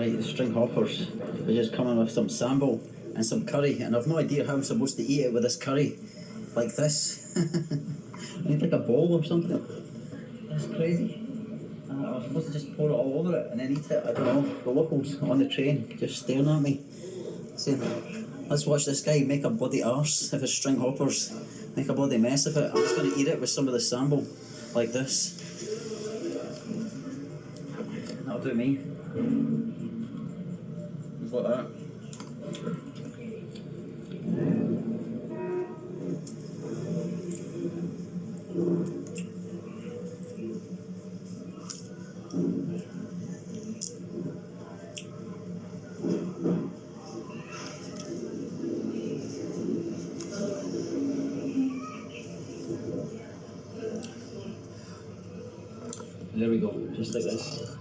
Right, the string hoppers. We're just coming with some sambo and some curry, and I've no idea how I'm supposed to eat it with this curry. Like this. I need like a bowl or something. That's crazy. I was supposed to just pour it all over it and then eat it. I don't know. The locals on the train just staring at me, saying, let's watch this guy make a bloody arse of his string hoppers. Make a bloody mess of it. I'm just going to eat it with some of the sambo. Like this. That'll do me. Just like that. There we go, just like this.